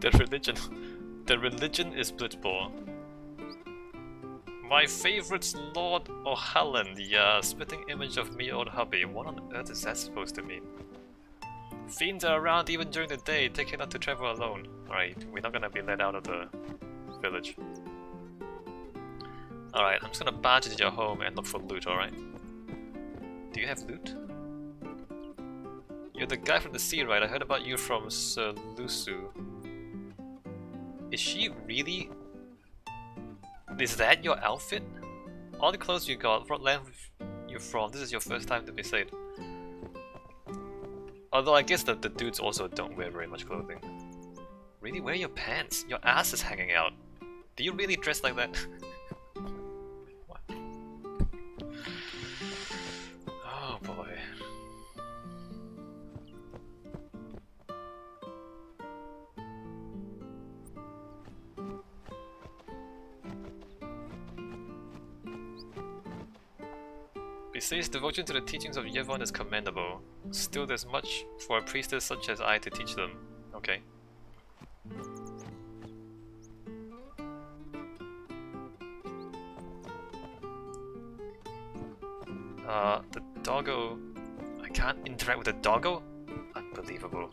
The religion is Blitzball. My favorite's Lord O'Halloran, the spitting image of me old hubby. What on earth is that supposed to mean? Fiends are around even during the day, take care not to travel alone. Alright, we're not gonna be let out of the village. Alright, I'm just gonna barge into your home and look for loot, alright? Do you have loot? You're the guy from the sea, right? I heard about you from Sir Lusu. Is she really? Is that your outfit? All the clothes you got, what land you from? This is your first time to be saved. Although I guess that the dudes also don't wear very much clothing. Really? Where are your pants? Your ass is hanging out. Do you really dress like that? What? Oh boy. Besides, devotion to the teachings of Yevon is commendable. Still, there's much for a priestess such as I to teach them. Okay. The doggo... I can't interact with the doggo? Unbelievable.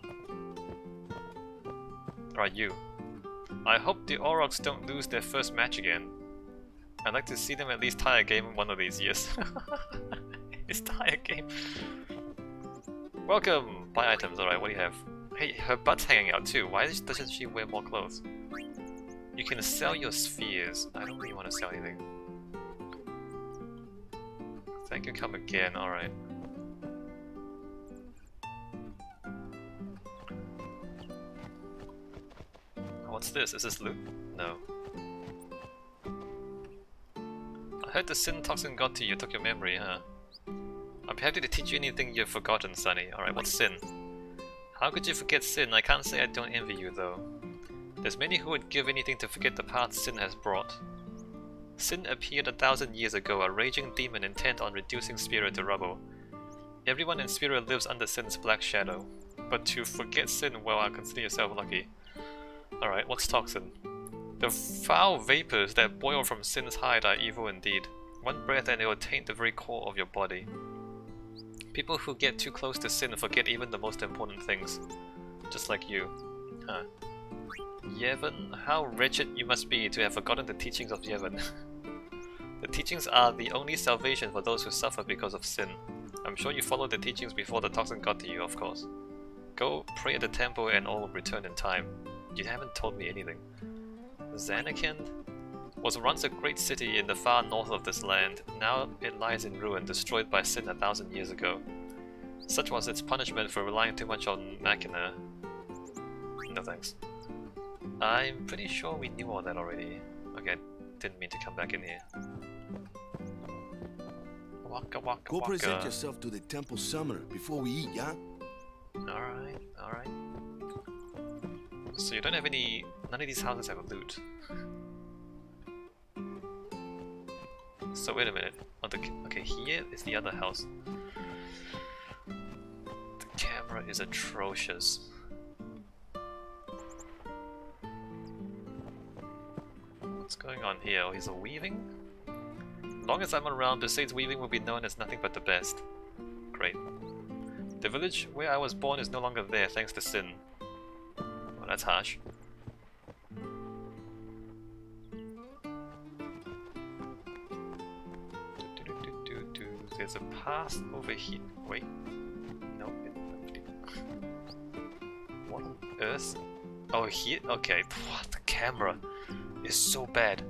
Alright, you. I hope the Aurochs don't lose their first match again. I'd like to see them at least tie a game one of these years. It's tie a game. Welcome! Buy items, alright, what do you have? Hey, her butt's hanging out too. Why doesn't she wear more clothes? You can sell your spheres. I don't really want to sell anything. Thank you, come again, alright. What's this? Is this loot? No. I heard the sin toxin got to you, took your memory, huh? I'll be happy to teach you anything you've forgotten, Sonny. Alright, what's sin? How could you forget sin? I can't say I don't envy you, though. There's many who would give anything to forget the path sin has brought. Sin appeared 1,000 years ago, a raging demon intent on reducing Spirit to rubble. Everyone in Spirit lives under Sin's black shadow. But to forget sin, well, I consider yourself lucky. Alright, what's Toxin? The foul vapors that boil from Sin's hide are evil indeed. One breath and it will taint the very core of your body. People who get too close to sin forget even the most important things. Just like you. Huh. Yevon, how wretched you must be to have forgotten the teachings of Yevon. The teachings are the only salvation for those who suffer because of sin. I'm sure you followed the teachings before the toxin got to you, of course. Go pray at the temple and all will return in time. You haven't told me anything. Zanarkand was once a great city in the far north of this land. Now it lies in ruin, destroyed by sin 1,000 years ago. Such was its punishment for relying too much on Machina. No thanks. I'm pretty sure we knew all that already. Okay, didn't mean to come back in here. Waka waka Go waka. present yourself to the temple summoner before we eat, yeah? Alright, alright. So you don't have any... none of these houses have a loot. So wait a minute. Oh, okay, here is the other house. The camera is atrocious. What's going on here? Oh, he's a weaving? As long as I'm around, Besaid's weaving will be known as nothing but the best. Great. The village where I was born is no longer there thanks to sin. Well, that's harsh. There's a path over here. Wait. No. What on earth? Oh, here? Okay. The camera is so bad.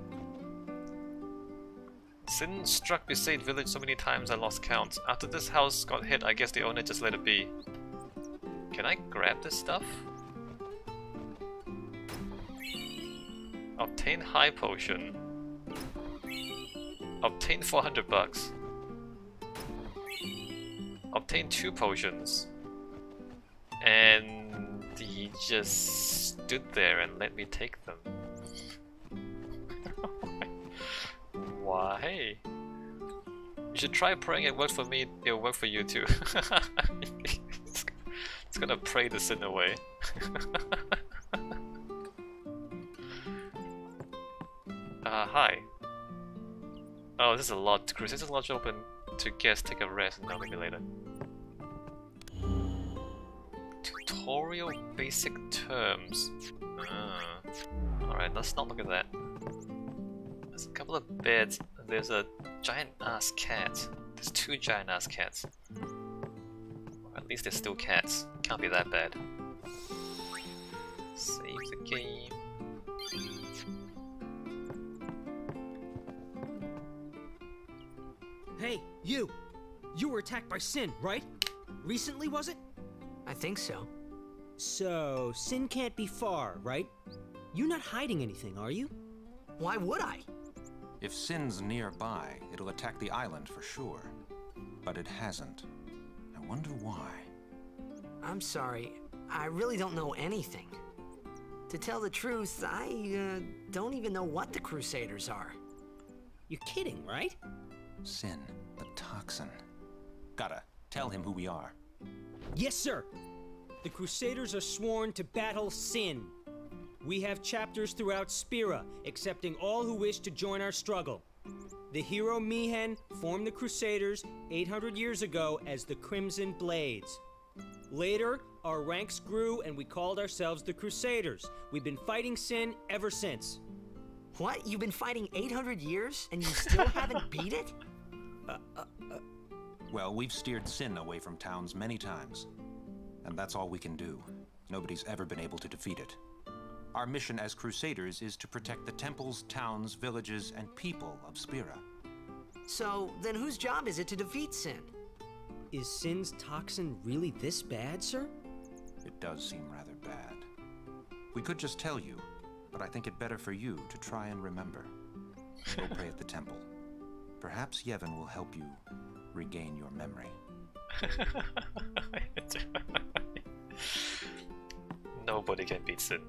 Sin struck Besaid village so many times I lost count. After this house got hit, I guess the owner just let it be. Can I grab this stuff? Obtain high potion. Obtain 400 bucks. Obtain 2 potions. And he just stood there and let me take them. Why? You should try praying. It worked for me, it'll work for you too. It's gonna pray the sin away. hi. Oh, this is a lot. Crusaders Lodge open to guests. Take a rest. No, maybe later. Tutorial basic terms. Alright, let's not look at that. There's a couple of beds. There's a giant ass cat. There's 2 giant ass cats. Or at least they're still cats. Can't be that bad. Save the game. Hey, you! You were attacked by Sin, right? Recently, was it? I think so. So, Sin can't be far, right? You're not hiding anything, are you? Why would I? If Sin's nearby, it'll attack the island for sure. But it hasn't. I wonder why. I'm sorry. I really don't know anything. To tell the truth, I don't even know what the Crusaders are. You're kidding, right? Sin, the Toxin. Gotta tell him who we are. Yes, sir! The Crusaders are sworn to battle Sin. We have chapters throughout Spira, accepting all who wish to join our struggle. The hero Mihen formed the Crusaders 800 years ago as the Crimson Blades. Later, our ranks grew and we called ourselves the Crusaders. We've been fighting Sin ever since. What? You've been fighting 800 years and you still haven't beat it? Well, we've steered Sin away from towns many times. And that's all we can do. Nobody's ever been able to defeat it. Our mission as Crusaders is to protect the temples, towns, villages, and people of Spira. So, then whose job is it to defeat Sin? Is Sin's toxin really this bad, sir? It does seem rather bad. We could just tell you, but I think it better for you to try and remember. Go pray at the temple. Perhaps Yevon will help you regain your memory. Nobody can beat Sin.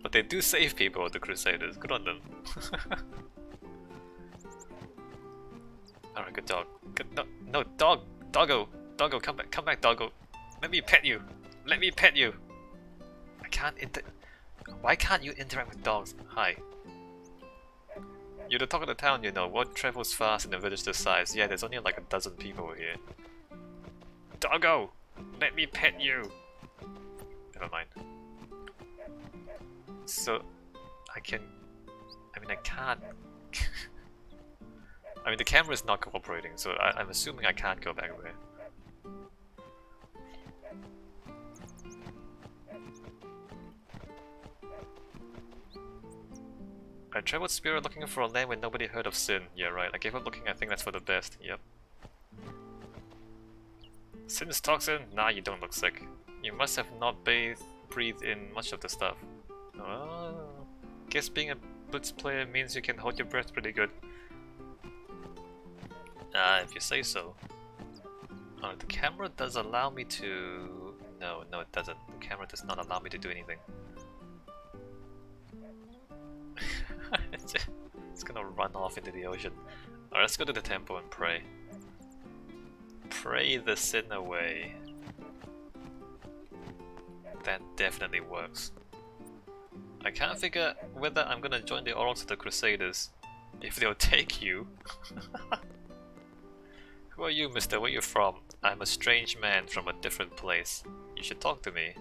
But they do save people, the Crusaders. Good on them. Alright, good dog. Good, no, dog! Doggo! Doggo, come back, doggo! Let me pet you! Let me pet you! I can't Why can't you interact with dogs? Hi. You're the talk of the town, you know. What travels fast in a village this size? Yeah, there's only like a dozen people here. Doggo! Let me pet you! Never mind. So, I can't... I mean, the camera is not cooperating, so I'm assuming I can't go back there. I traveled Spira looking for a land where nobody heard of Sin. Yeah, right. I gave up looking. I think that's for the best. Yep. Sin's toxin? Nah, you don't look sick. You must have not breathed in much of the stuff. Oh, guess being a Blitz player means you can hold your breath pretty good. Ah, if you say so. Oh, the camera does allow me to... No, it doesn't. The camera does not allow me to do anything. It's gonna run off into the ocean. Alright, let's go to the temple and pray. Pray the sin away. That definitely works. I can't figure whether I'm gonna join the Orals of the Crusaders. If they'll take you. Who are you, mister? Where you from? I'm a strange man from a different place. You should talk to me.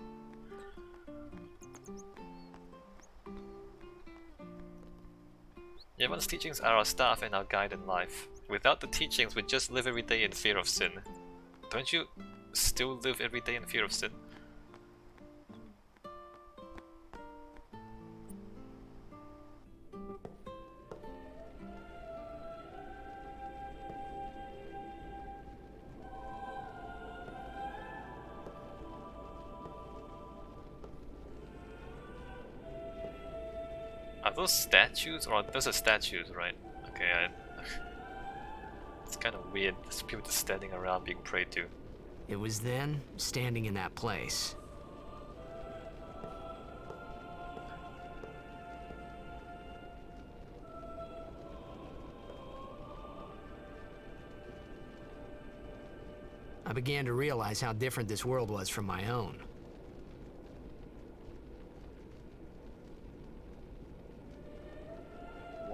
Yevon's teachings are our staff and our guide in life. Without the teachings, we just live every day in fear of sin. Don't you still live every day in fear of sin? Are those statues? Or those are statues, right? Okay, it's kind of weird. There's people just standing around being prayed to. It was then, standing in that place. I began to realize how different this world was from my own.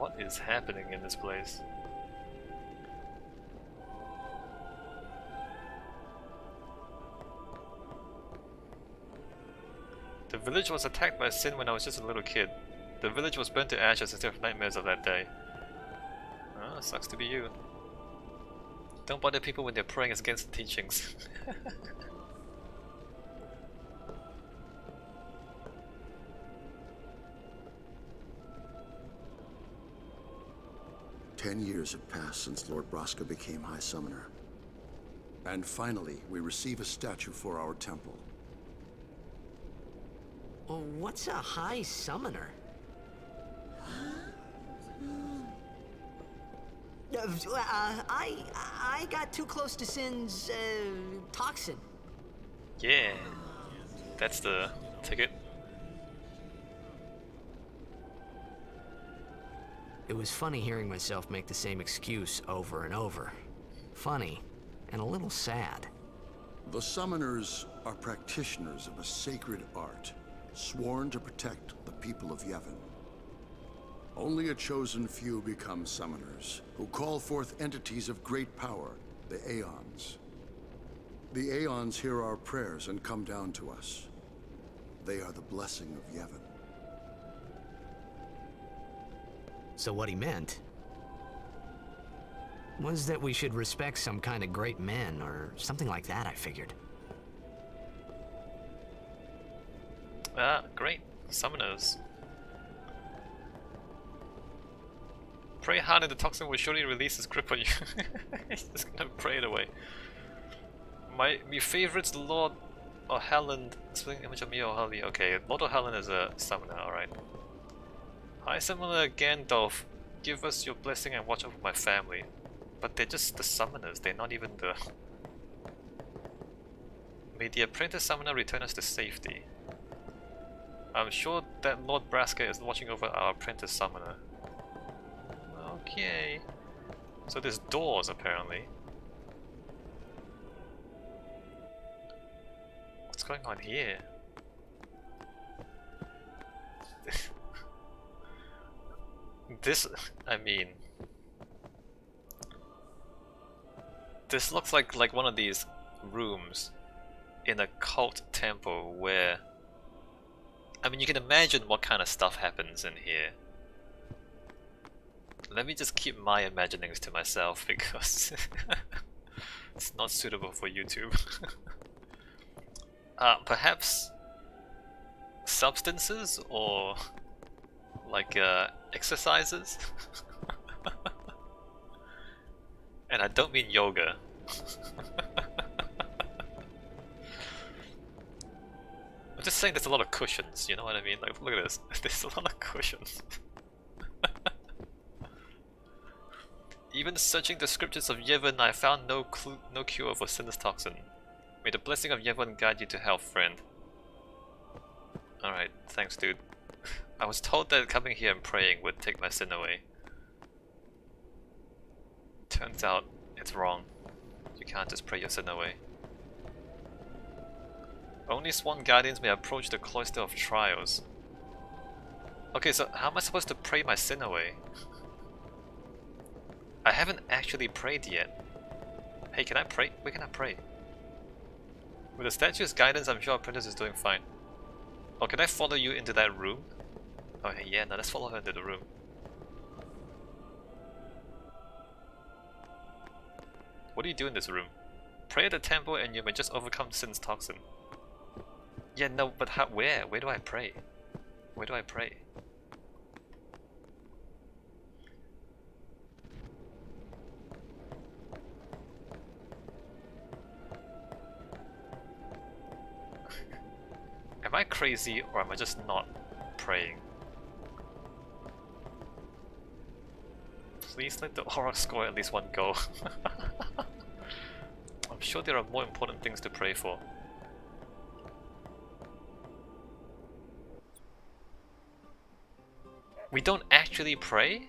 What is happening in this place? The village was attacked by Sin when I was just a little kid. The village was burnt to ashes instead of nightmares of that day. Ah, sucks to be you. Don't bother people when they're praying against the teachings. 10 years have passed since Lord Braska became High Summoner. And finally, we receive a statue for our temple. Well, what's a High Summoner? I got too close to Sin's, Toxin. Yeah, that's the ticket. It was funny hearing myself make the same excuse over and over. Funny, and a little sad. The Summoners are practitioners of a sacred art, sworn to protect the people of Yevon. Only a chosen few become Summoners, who call forth entities of great power, the Aeons. The Aeons hear our prayers and come down to us. They are the blessing of Yevon. So what he meant was that we should respect some kind of great men, or something like that, I figured. Ah, great. Summoners. Pray hard and the Toxin will surely release his grip on you. He's just gonna pray it away. My favorite's Lord O'Halland, splitting image of me O'Halli. Okay, Lord O'Halland is a summoner, alright. Hi Summoner Gandalf, give us your blessing and watch over my family. But they're just the summoners, they're not even the... May the apprentice summoner return us to safety. I'm sure that Lord Braska is watching over our apprentice summoner. Okay. So there's doors apparently. What's going on here? This, I mean... This looks like one of these rooms in a cult temple where... I mean, you can imagine what kind of stuff happens in here. Let me just keep my imaginings to myself because it's not suitable for YouTube. Perhaps substances or like exercises? And I don't mean yoga. I'm just saying there's a lot of cushions, you know what I mean? Like, look at this. There's a lot of cushions. Even searching the scriptures of Yevon, I found no cure for Sin's Toxin. May the blessing of Yevon guide you to health, friend. Alright, thanks dude. I was told that coming here and praying would take my sin away. Turns out, it's wrong. You can't just pray your sin away. Only sworn guardians may approach the cloister of trials. Okay, so how am I supposed to pray my sin away? I haven't actually prayed yet. Hey, can I pray? Where can I pray? With the statue's guidance, I'm sure our apprentice is doing fine. Oh, can I follow you into that room? Okay, yeah, now let's follow her into the room. What do you do in this room? Pray at the temple and you may just overcome Sin's Toxin. Yeah, no, but how, where? Where do I pray? Where do I pray? Am I crazy or am I just not praying? Please let the aura score at least one goal. I'm sure there are more important things to pray for. We don't actually pray?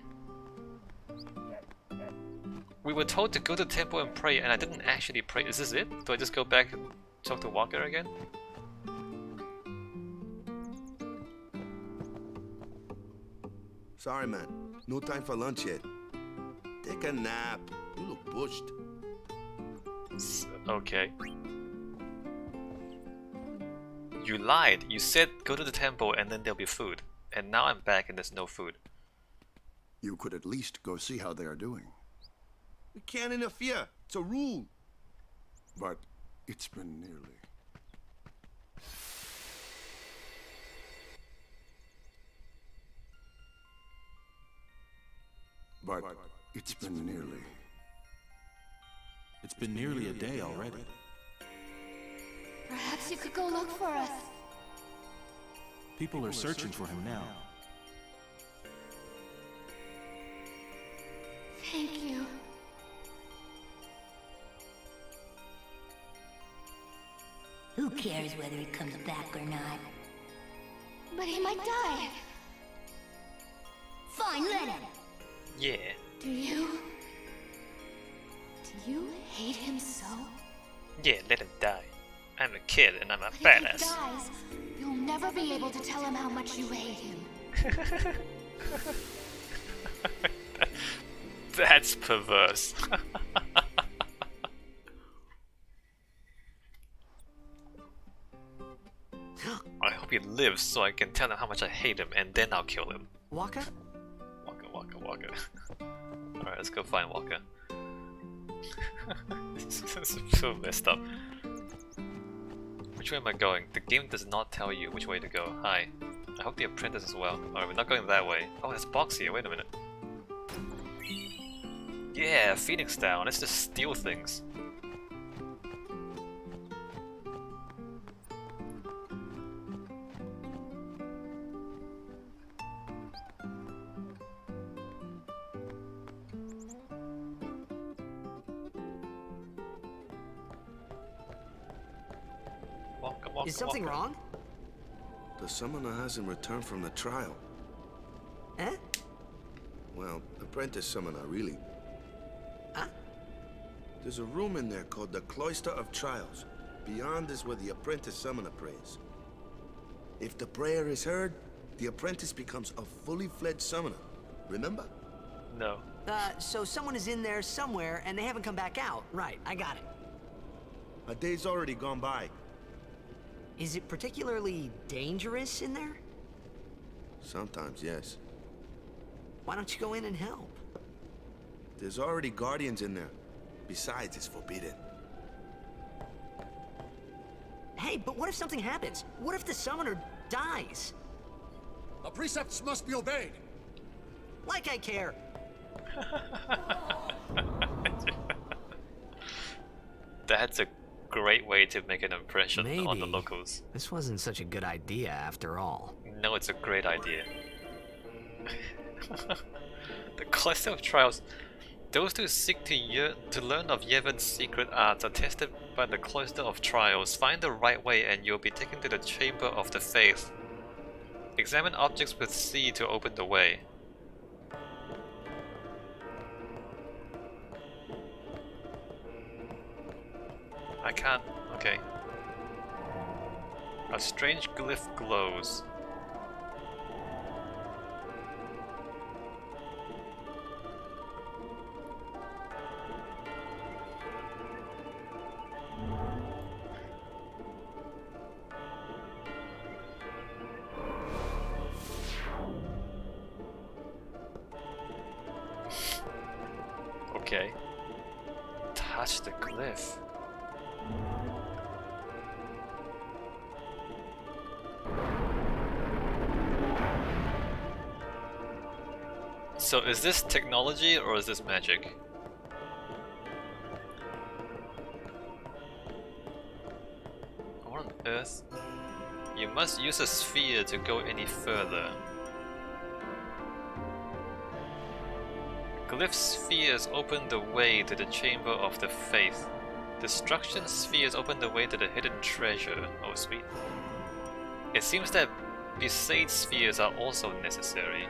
We were told to go to the temple and pray and I didn't actually pray. Is this it? Do I just go back and talk to Walker again? Sorry, man. No time for lunch yet. Take a nap. You look bushed. Okay. You lied. You said go to the temple and then there'll be food. And now I'm back and there's no food. You could at least go see how they are doing. We can't interfere. It's a rule. But it's been nearly. But it's been nearly. It's been nearly a day already. Perhaps you could go look for us. People are searching for him now. Thank you. Who cares whether he comes back or not? But he might die. Fine, let him. Yeah. Do you hate him so? Yeah, let him die. I'm a kid and I'm a But if he badass. dies, you'll never be able to tell him how much you hate him. That's perverse. I hope he lives so I can tell him how much I hate him and then I'll kill him. Waka? Waka. Alright, let's go find Waka. This is so messed up. Which way am I going? The game does not tell you which way to go. Hi. I hope the apprentice as well. Alright, we're not going that way. Oh, there's box here. Wait a minute. Yeah, Phoenix down. Let's just steal things. Is something wrong? The summoner hasn't returned from the trial. Eh? Well, apprentice summoner, really. Huh? There's a room in there called the Cloister of Trials. Beyond is where the apprentice summoner prays. If the prayer is heard, the apprentice becomes a fully fledged summoner. Remember? No. So someone is in there somewhere and they haven't come back out. Right, I got it. A day's already gone by. Is it particularly dangerous in there? Sometimes, yes. Why don't you go in and help? There's already guardians in there. Besides, it's forbidden. Hey, but what if something happens? What if the summoner dies? The precepts must be obeyed. Like I care. That's a great way to make an impression on the Maybe. locals. This wasn't such a good idea after all. No, it's a great idea. The Cloister of Trials. Those who seek to learn of Yevon's secret arts are tested by the Cloister of Trials. Find the right way and you'll be taken to the Chamber of the Faith. Examine objects with C to open the way. I can't. Okay. A strange glyph glows. Okay. Touch the glyph. So is this technology or is this magic? What on earth? You must use a sphere to go any further. Glyph spheres open the way to the Chamber of the Faith. Destruction spheres open the way to the hidden treasure. Oh sweet. It seems that Besaid spheres are also necessary.